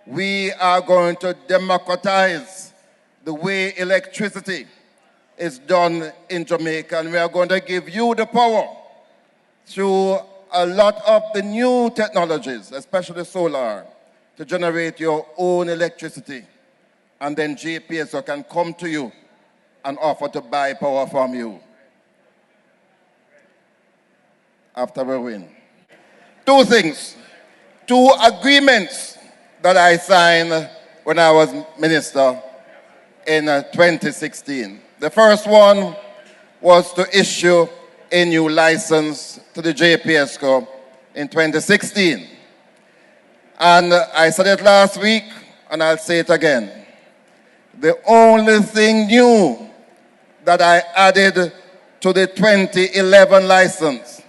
we are going to democratize the way electricity is done in Jamaica, and we are going to give you the power through a lot of the new technologies, especially solar, to generate your own electricity. And then JPSO can come to you and offer to buy power from you after we win. Two things, two agreements that I signed when I was minister in 2016. The first one was to issue a new license to the JPSCO in 2016. And I said it last week, and I'll say it again. The only thing new that I added to the 2011 license,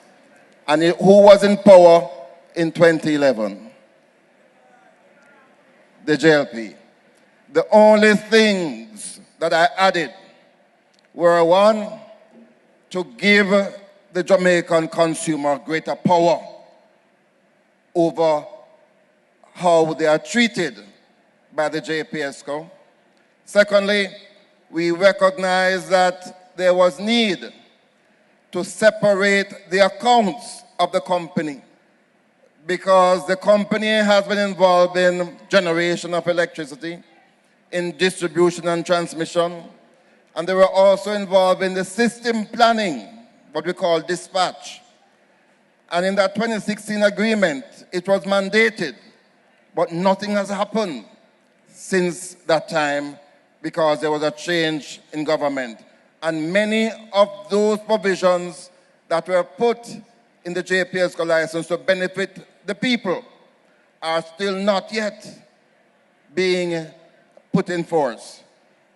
and who was in power in 2011? The JLP. The only things that I added were, one, to give the Jamaican consumer greater power over how they are treated by the JPSCO. Secondly, we recognize that there was need to separate the accounts of the company because the company has been involved in generation of electricity, in distribution and transmission, and they were also involved in the system planning, what we call dispatch. And in that 2016 agreement, it was mandated, but nothing has happened since that time because there was a change in government. And many of those provisions that were put in the JPSCO license to benefit the people are still not yet being put in force.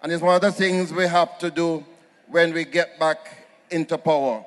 And it's one of the things we have to do when we get back into power.